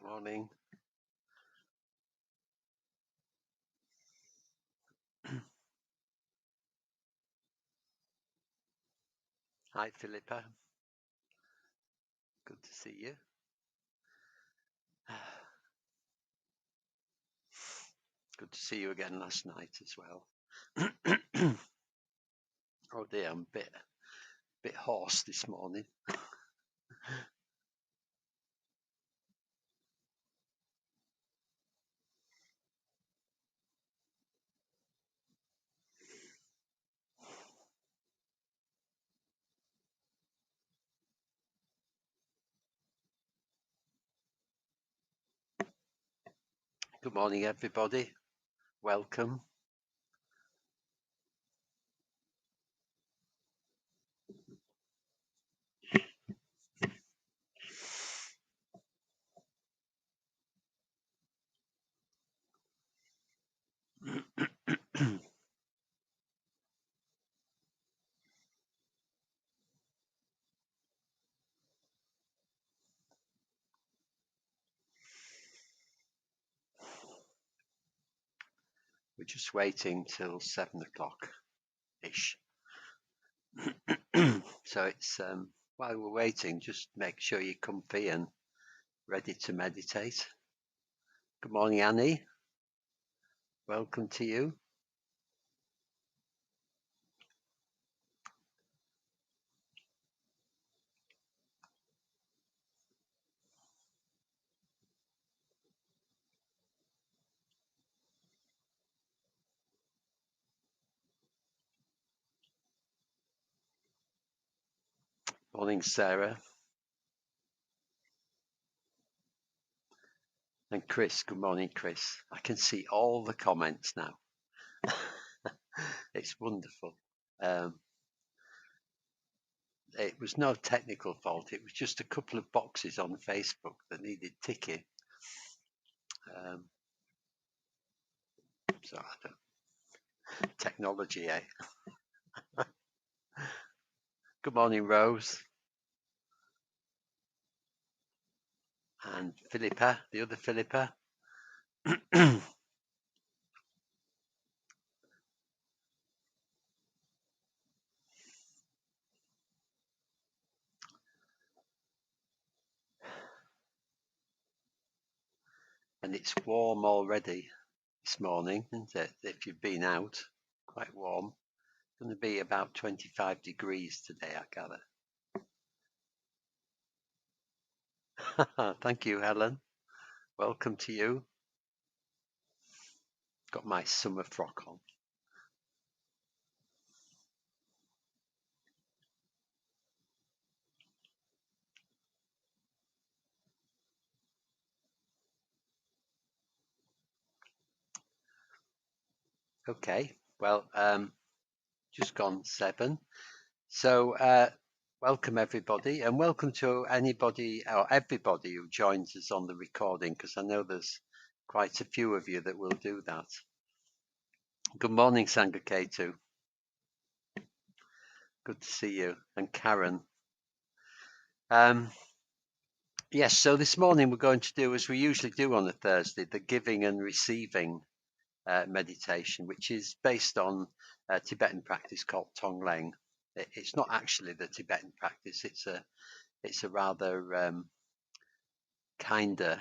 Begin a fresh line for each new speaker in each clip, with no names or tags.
Good morning. Hi, Philippa. Good to see you. Good to see you again last night as well. Oh dear, I'm a bit hoarse this morning. Good morning, everybody. Welcome. We're just waiting till 7 o'clock-ish. So it's while we're waiting, just make sure you're comfy and ready to meditate. Good morning, Annie. Welcome to you. Morning, Sarah. And Chris. Good morning, Chris. I can see all the comments now. It's wonderful. It was no technical fault. It was just a couple of boxes on Facebook that needed ticking. So I don't, technology, eh? Good morning, Rose. And Philippa, the other Philippa. And it's warm already this morning, isn't it? If you've been out, quite warm. It's going to be about 25 degrees today, I gather. Thank you, Helen. Welcome to you. Got my summer frock on. Okay, well, just gone 7. So welcome everybody, and welcome to anybody or everybody who joins us on the recording, because I know there's quite a few of you that will do that. Good morning, Sangha Ketu. Good to see you. And Karen. Yes, so this morning we're going to do, as we usually do on a Thursday, the giving and receiving meditation, which is based on a Tibetan practice called Tonglen. It's not actually the Tibetan practice. It's a rather kinder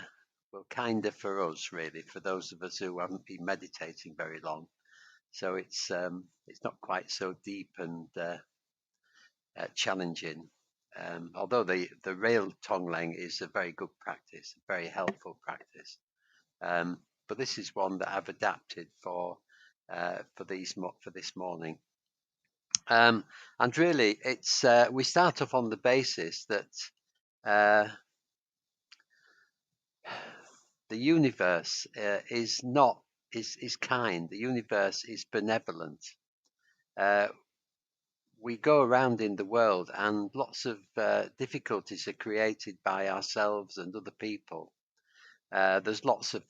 for us, really, for those of us who haven't been meditating very long. So it's not quite so deep and challenging. Although the real Tonglen is a very good practice, a very helpful practice. But this is one that I've adapted for this morning. And really, it's we start off on the basis that the universe is kind. The universe is benevolent. We go around in the world, and lots of difficulties are created by ourselves and other people. There's lots of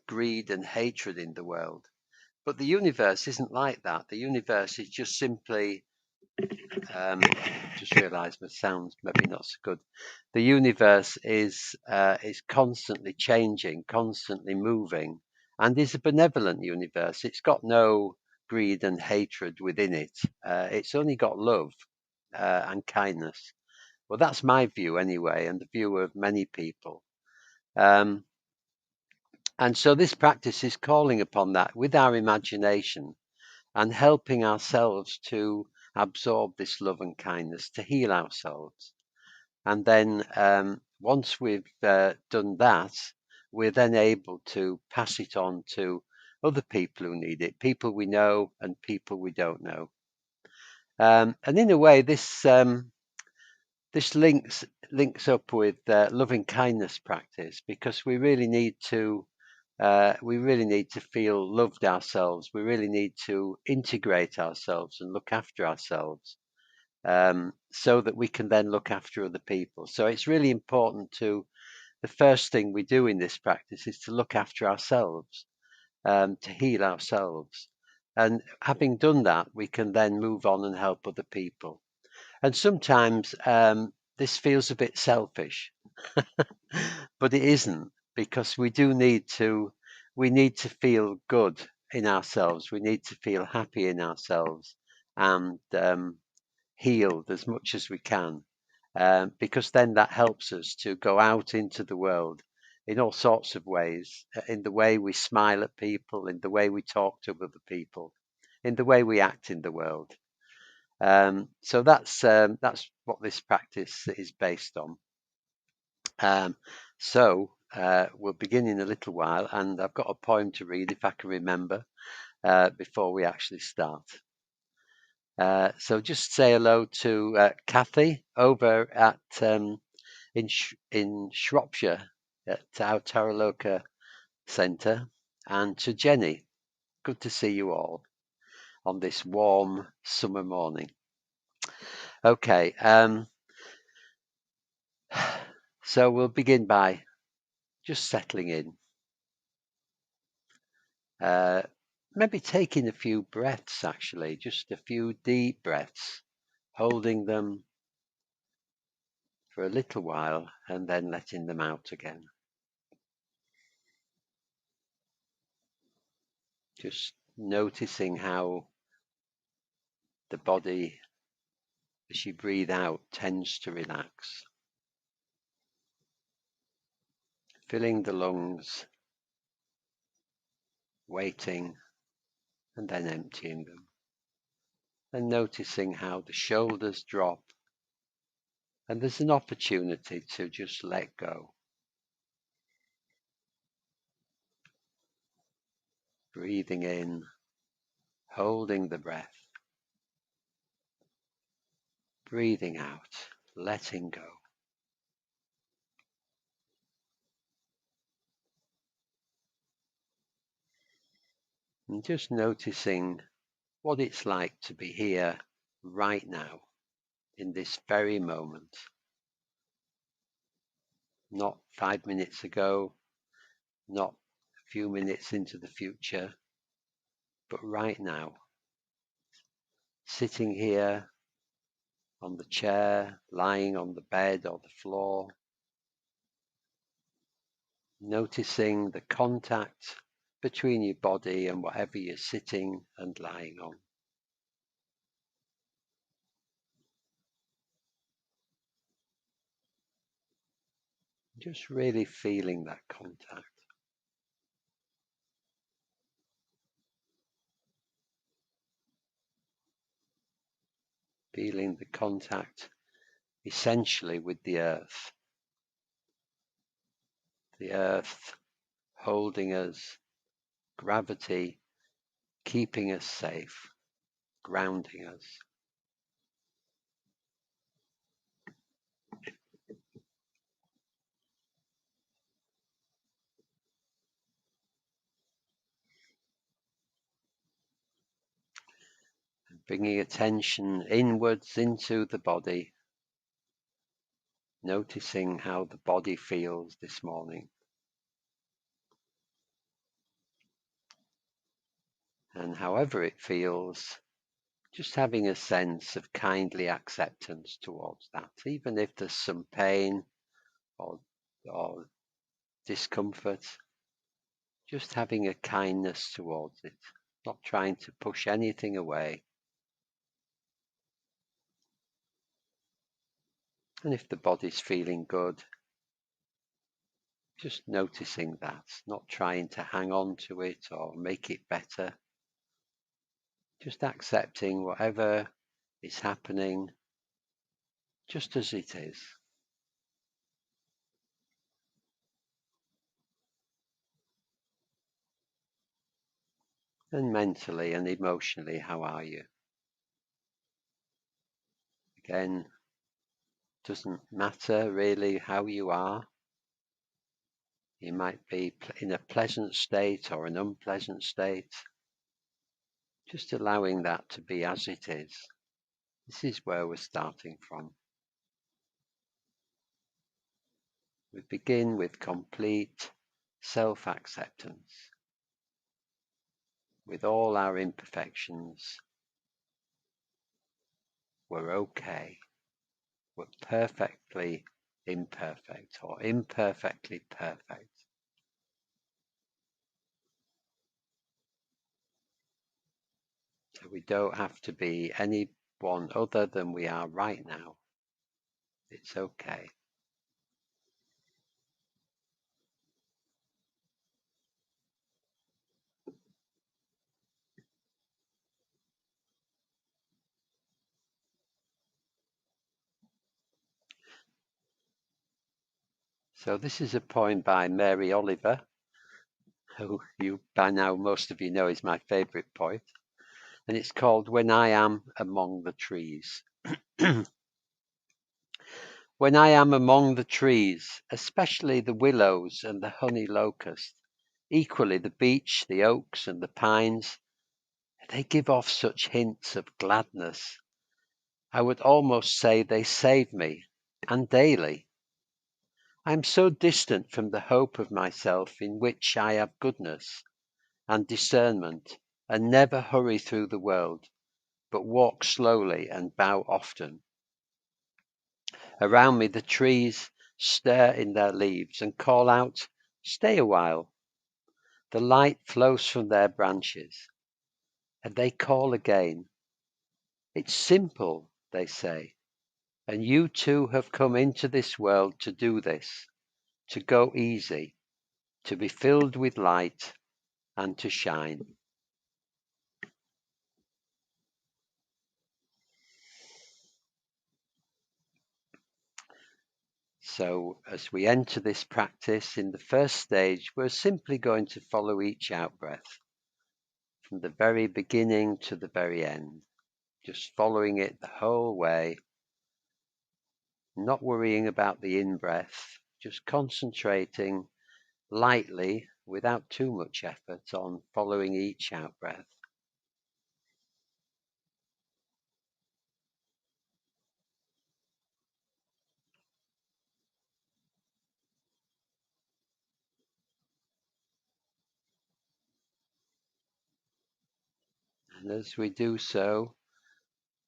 greed and hatred in the world. But the universe isn't like that. The universe is just simply Just realised my sound's maybe not so good. The universe is constantly changing, constantly moving, and is a benevolent universe. It's got no greed and hatred within it. It's only got love and kindness. Well, that's my view anyway, and the view of many people. Um, and so this practice is calling upon that with our imagination and helping ourselves to absorb this love and kindness, to heal ourselves. And then once we've done that, we're then able to pass it on to other people who need it, people we know and people we don't know. And in a way, this links up with loving kindness practice, because we really need to feel loved ourselves. We really need to integrate ourselves and look after ourselves, so that we can then look after other people. So it's really important the first thing we do in this practice is to look after ourselves, to heal ourselves. And having done that, we can then move on and help other people. And sometimes this feels a bit selfish, but it isn't, because we need to feel good in ourselves. We need to feel happy in ourselves and healed as much as we can, because then that helps us to go out into the world in all sorts of ways, in the way we smile at people, in the way we talk to other people, in the way we act in the world. So that's what this practice is based on. So we'll begin in a little while, and I've got a poem to read if I can remember before we actually start. So just say hello to Kathy over at in Shropshire at our Taraloka Centre, and to Jenny. Good to see you all on this warm summer morning. Okay, so we'll begin by just settling in. Maybe taking a few breaths, actually, just a few deep breaths, holding them for a little while and then letting them out again. Just noticing how the body, as you breathe out, tends to relax. Filling the lungs, waiting, and then emptying them. And noticing how the shoulders drop, and there's an opportunity to just let go. Breathing in, holding the breath. Breathing out, letting go. And just noticing what it's like to be here right now, in this very moment. Not 5 minutes ago, not a few minutes into the future, but right now. Sitting here on the chair, lying on the bed or the floor. Noticing the contact between your body and whatever you're sitting and lying on. Just really feeling that contact. Feeling the contact essentially with the earth. The earth holding us, gravity keeping us safe, grounding us. Bringing attention inwards into the body, noticing how the body feels this morning. And however it feels, Just having a sense of kindly acceptance towards that, even if there's some pain or, or discomfort, just having a kindness towards it, not trying to push anything away. And if the body's feeling good, just noticing that, not trying to hang on to it or make it better. Just accepting whatever is happening just as it is. And mentally and emotionally, how are you? Again, doesn't matter really how you are. You might be in a pleasant state or an unpleasant state. Just allowing that to be as it is. This is where we're starting from. We begin with complete self-acceptance. With all our imperfections, we're okay. We're perfectly imperfect or imperfectly perfect. So we don't have to be anyone other than we are right now. It's okay. So this is a poem by Mary Oliver, who you by now most of you know is my favourite poet, and it's called When I Am Among the Trees. When I am among the trees, especially the willows and the honey locust, equally the beech, the oaks and the pines, they give off such hints of gladness. I would almost say they save me, and daily. I am so distant from the hope of myself in which I have goodness and discernment, and never hurry through the world, but walk slowly and bow often. Around me the trees stir in their leaves and call out, "Stay a while." The light flows from their branches, and they call again. "It's simple," they say, "and you too have come into this world to do this, to go easy, to be filled with light, and to shine." So as we enter this practice, in the first stage, we're simply going to follow each out-breath from the very beginning to the very end, just following it the whole way, not worrying about the in-breath, just concentrating lightly, without too much effort, on following each out-breath. And as we do so,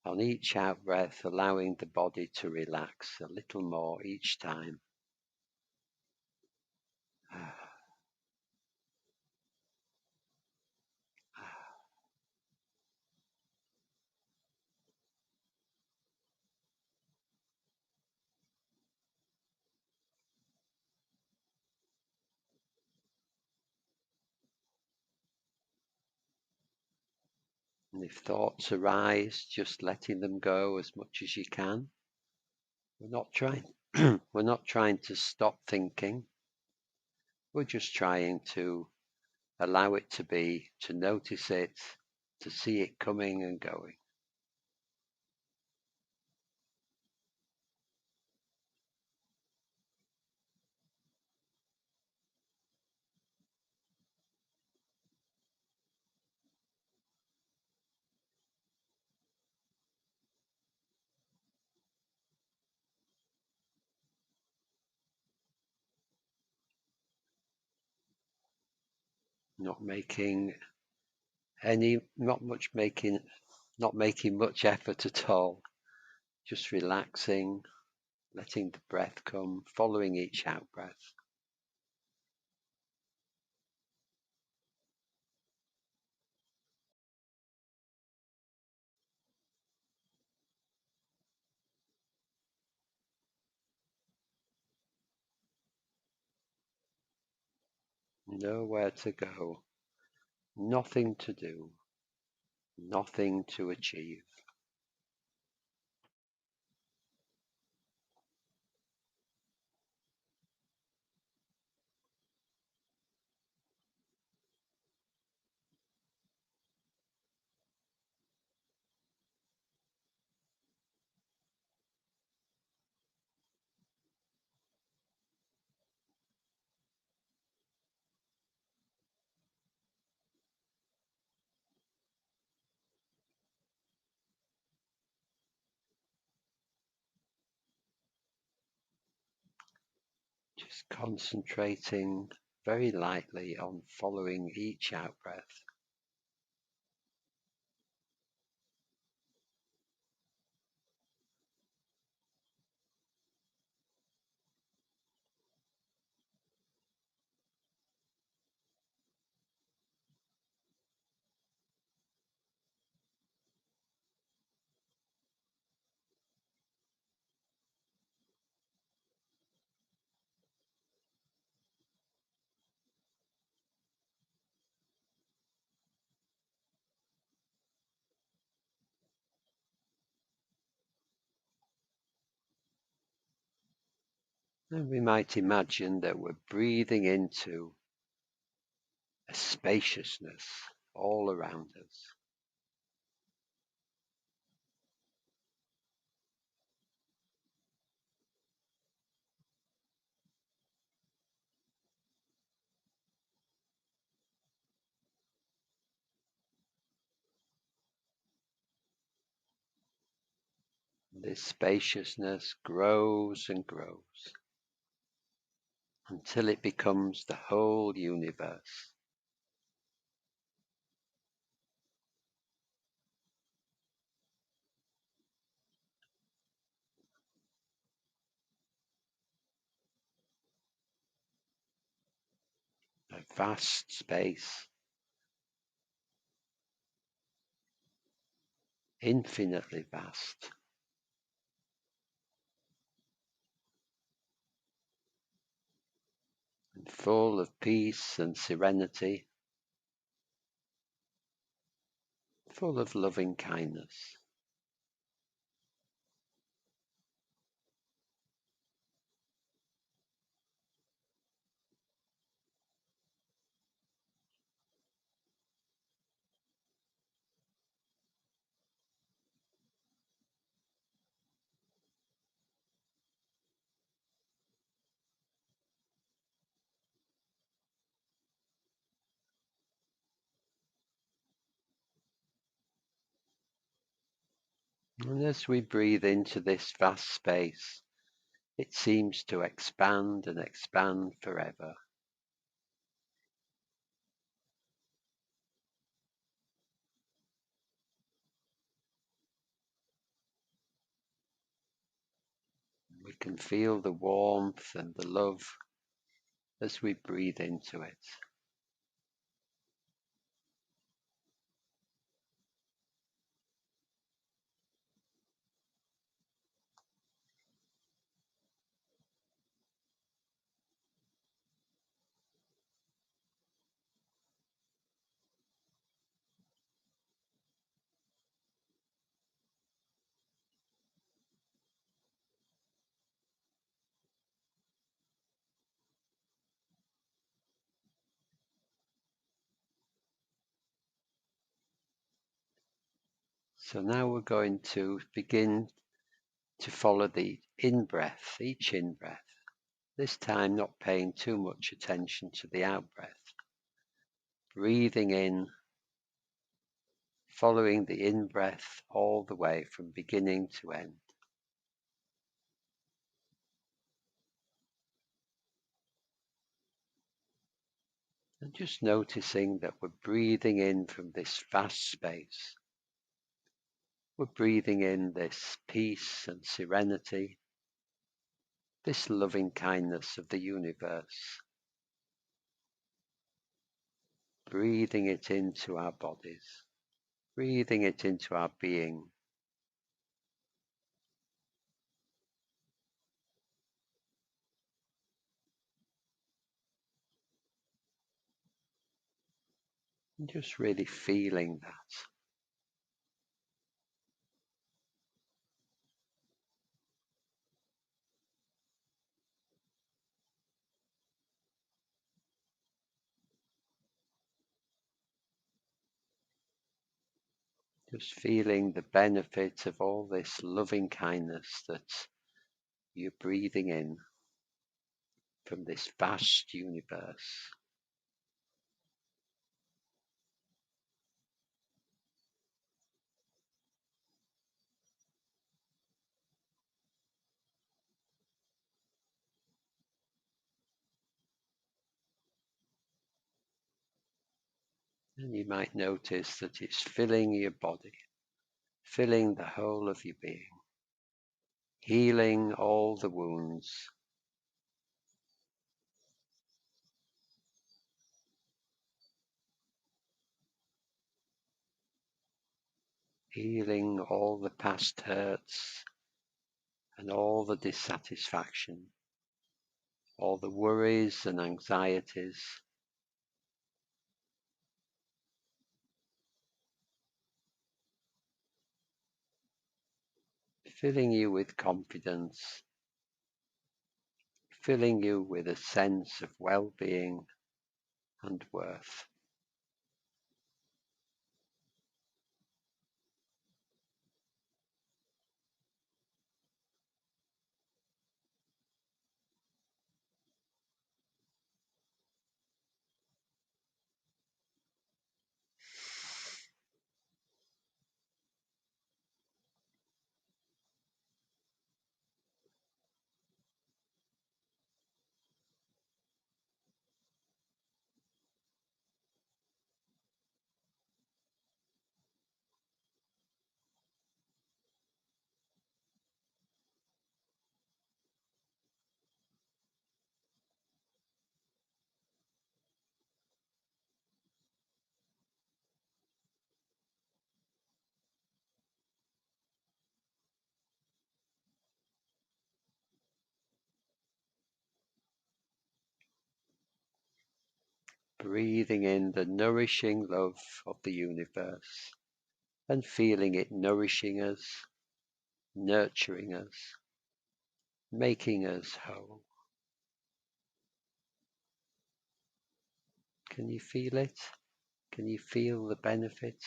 on each out-breath, allowing the body to relax a little more each time. And if thoughts arise, just letting them go as much as you can. We're not trying we're not trying to stop thinking. We're just trying to allow it to be, to notice it, to see it coming and going. Not making not much making not making much effort at all, just relaxing, letting the breath come, following each out breath. Nowhere to go, nothing to do, nothing to achieve. Just concentrating very lightly on following each out breath. And we might imagine that we're breathing into a spaciousness all around us. This spaciousness grows and grows until it becomes the whole universe. A vast space, infinitely vast, and full of peace and serenity, full of loving kindness. And as we breathe into this vast space, it seems to expand and expand forever. We can feel the warmth and the love as we breathe into it. So now we're going to begin to follow the in-breath, each in-breath. This time not paying too much attention to the out-breath. Breathing in, following the in-breath all the way from beginning to end. And just noticing that we're breathing in from this vast space. We're breathing in this peace and serenity, this loving kindness of the universe, breathing it into our bodies, breathing it into our being. And just really feeling that. Just feeling the benefit of all this loving kindness that you're breathing in from this vast universe. And you might notice that it's filling your body, filling the whole of your being, healing all the wounds, healing all the past hurts and all the dissatisfaction, all the worries and anxieties, filling you with confidence, filling you with a sense of well-being and worth. Breathing in the nourishing love of the universe and feeling it nourishing us, nurturing us, making us whole. Can you feel it? Can you feel the benefit?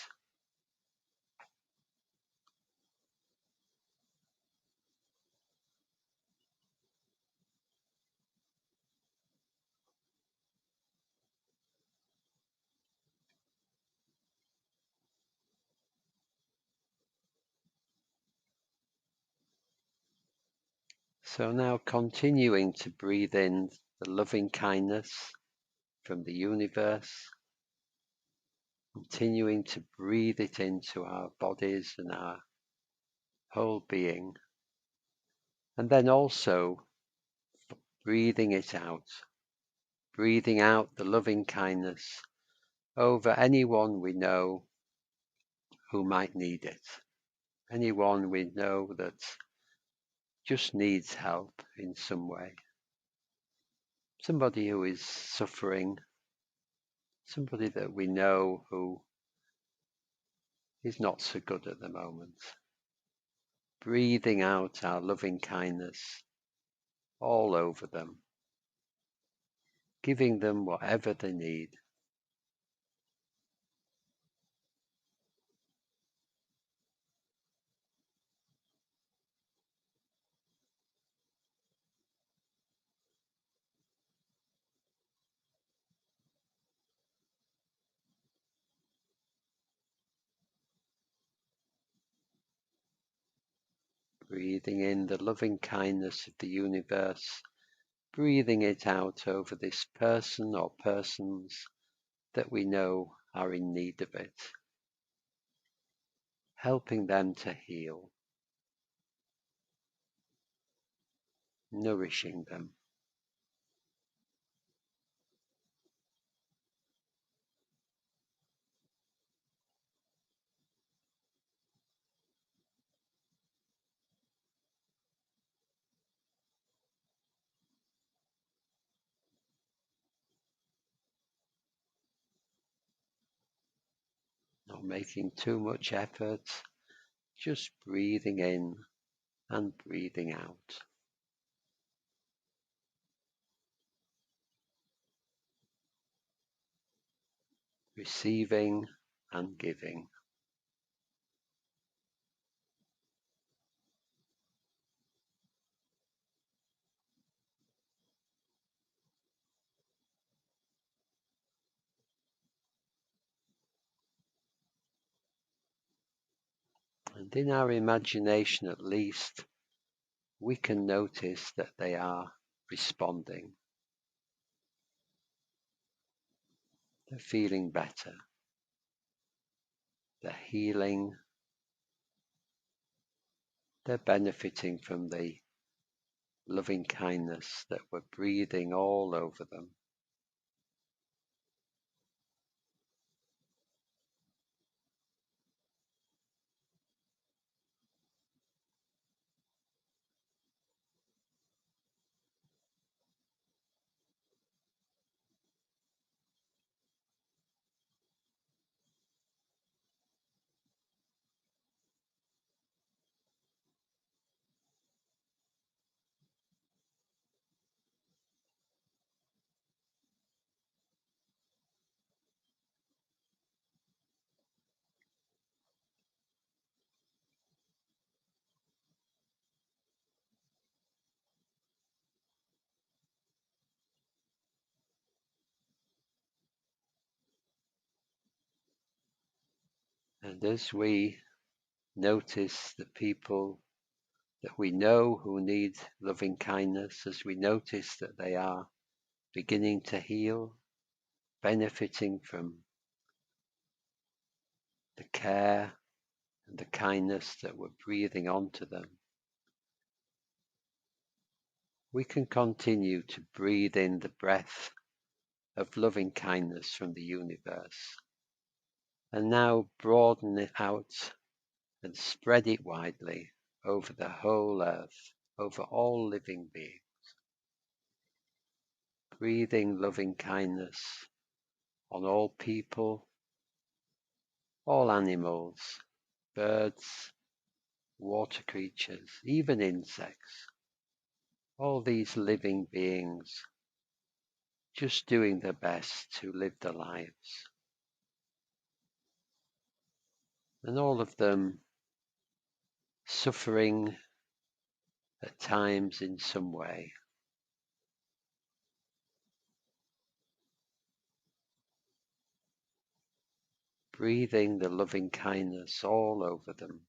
So now continuing to breathe in the loving kindness from the universe, continuing to breathe it into our bodies and our whole being, and then also breathing it out, breathing out the loving kindness over anyone we know who might need it, anyone we know that just needs help in some way, somebody who is suffering, somebody that we know who is not so good at the moment. Breathing out our loving kindness all over them, giving them whatever they need. Breathing in the loving kindness of the universe, breathing it out over this person or persons that we know are in need of it. helping them to heal, nourishing them. Not making too much effort, just breathing in and breathing out. Receiving and giving. And in our imagination at least, we can notice that they are responding. They're feeling better. They're healing. They're benefiting from the loving kindness that we're breathing all over them. And as we notice the people that we know who need loving kindness, as we notice that they are beginning to heal, benefiting from the care and the kindness that we're breathing onto them, we can continue to breathe in the breath of loving kindness from the universe, and now broaden it out and spread it widely over the whole earth, over all living beings, breathing loving kindness on all people, all animals, birds, water creatures, even insects, all these living beings just doing their best to live their lives. And all of them suffering at times in some way. Breathing the loving kindness all over them,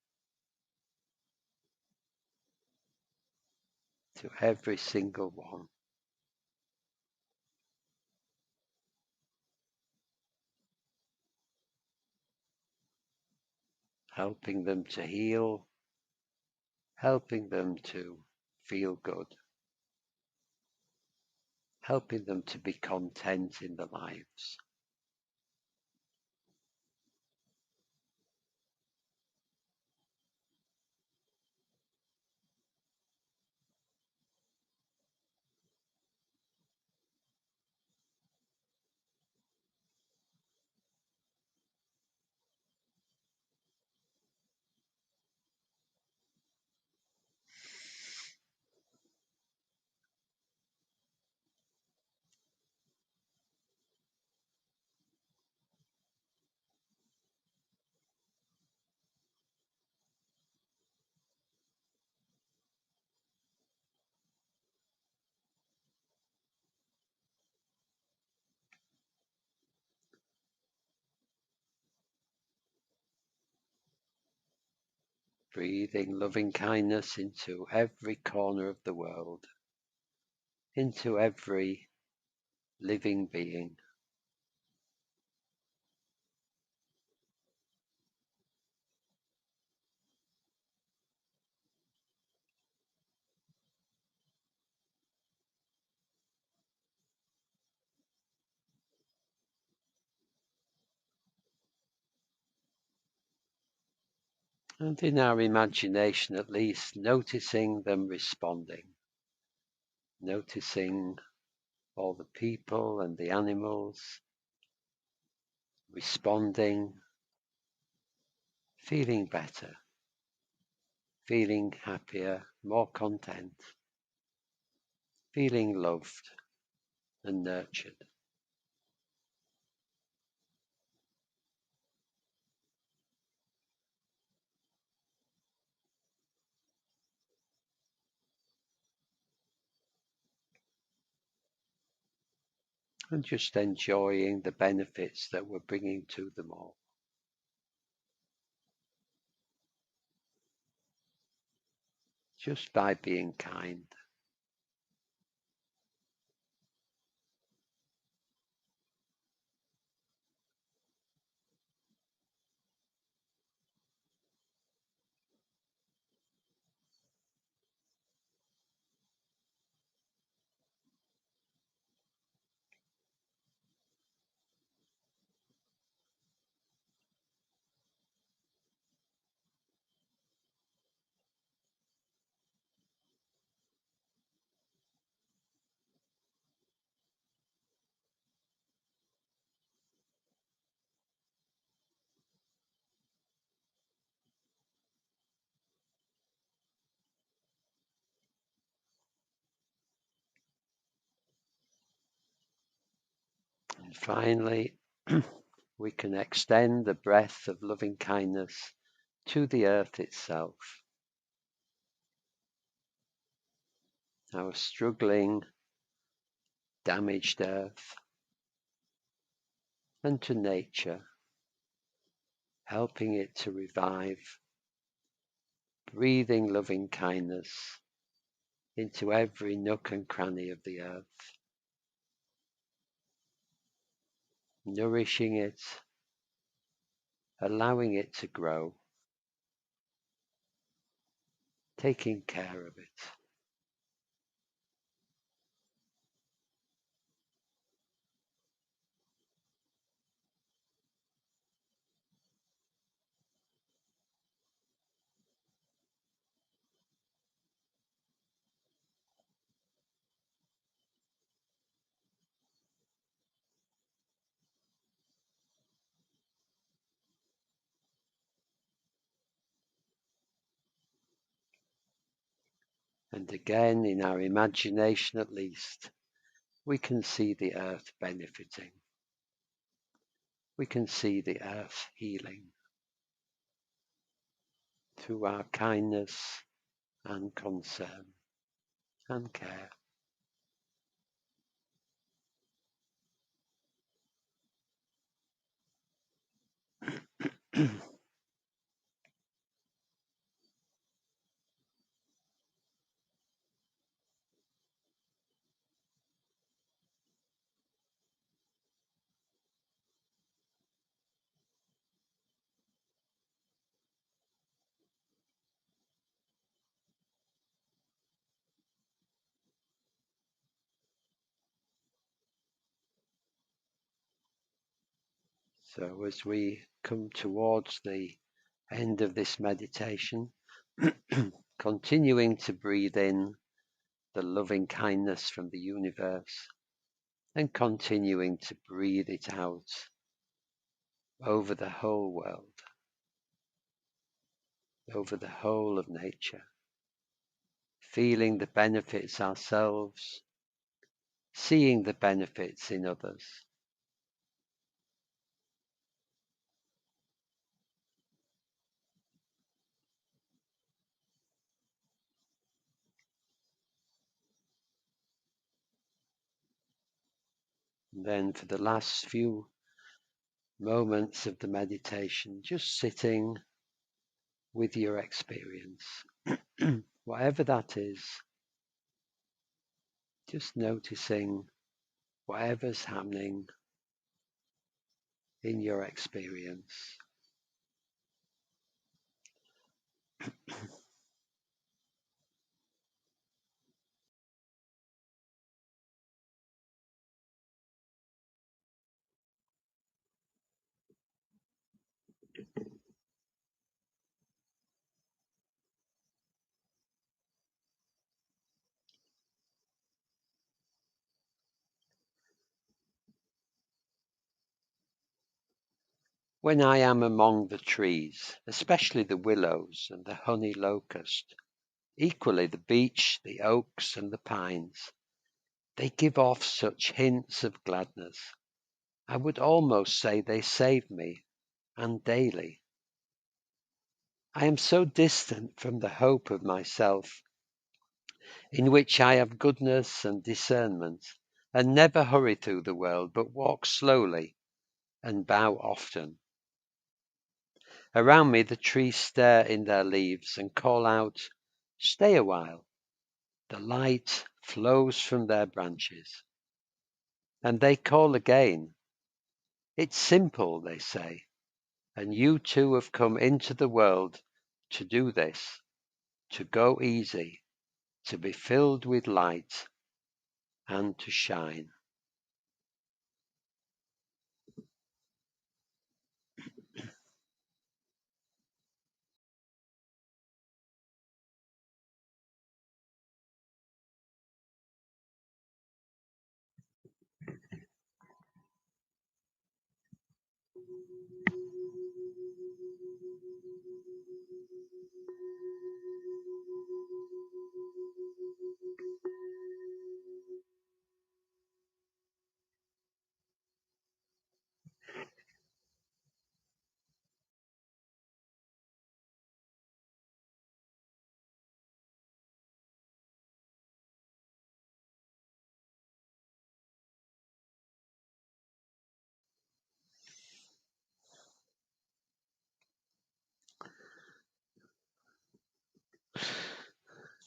to every single one. Helping them to heal, helping them to feel good, helping them to be content in their lives. Breathing loving kindness into every corner of the world, into every living being. And in our imagination, at least, noticing them responding, noticing all the people and the animals responding, feeling better, feeling happier, more content, feeling loved and nurtured. And just enjoying the benefits that we're bringing to them all. Just by being kind. And finally, we can extend the breath of loving kindness to the earth itself. Our struggling, damaged earth, and to nature, helping it to revive, breathing loving kindness into every nook and cranny of the earth, nourishing it, allowing it to grow, taking care of it. And again, in our imagination at least, we can see the earth benefiting. We can see the earth healing through our kindness and concern and care. So as we come towards the end of this meditation, continuing to breathe in the loving kindness from the universe and continuing to breathe it out over the whole world, over the whole of nature, feeling the benefits ourselves, seeing the benefits in others. And then for the last few moments of the meditation, just sitting with your experience, whatever that is, just noticing whatever's happening in your experience. When I am among the trees, especially the willows and the honey locust, equally the beech, the oaks and the pines, they give off such hints of gladness. I would almost say they save me, and daily. I am so distant from the hope of myself, in which I have goodness and discernment, and never hurry through the world, but walk slowly and bow often. Around me the trees stare in their leaves and call out, "Stay a while." The light flows from their branches, and they call again. "It's simple," they say, "and you too have come into the world to do this, to go easy, to be filled with light, and to shine."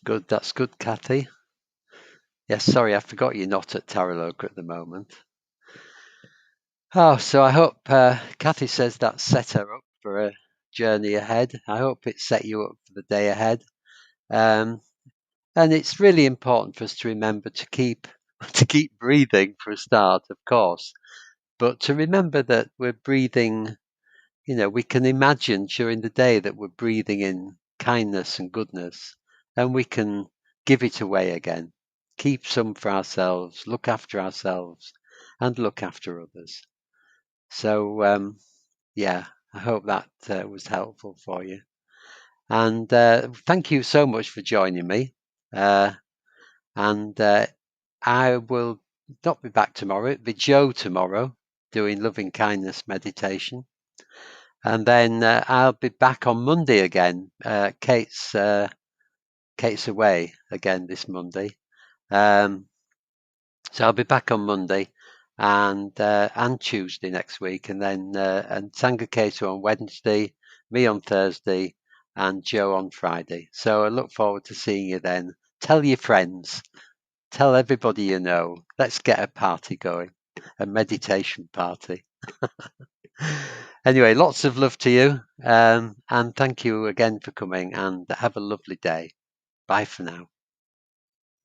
Good, that's good, Kathy. Yes, sorry, I forgot you're not at Taraloka at the moment. Oh, so I hope Kathy says that set her up for a journey ahead. I hope it set you up for the day ahead. Um, and it's really important for us to remember to keep to keep breathing for a start, of course, but to remember that we're breathing. We can imagine during the day that we're breathing in kindness and goodness, and we can give it away again. Keep some for ourselves, look after ourselves, and look after others. So, yeah, I hope that was helpful for you. And thank you so much for joining me. And I will not be back tomorrow. It'll be Joe tomorrow doing loving kindness meditation. And then I'll be back on Monday again. Kate's away again this Monday. So I'll be back on Monday and Tuesday next week, and then and Sangha Ketu on Wednesday, me on Thursday, and Joe on Friday. So I look forward to seeing you then. Tell your friends, tell everybody you know. Let's get a party going, a meditation party. Anyway, lots of love to you, and thank you again for coming, and have a lovely day. Bye for now.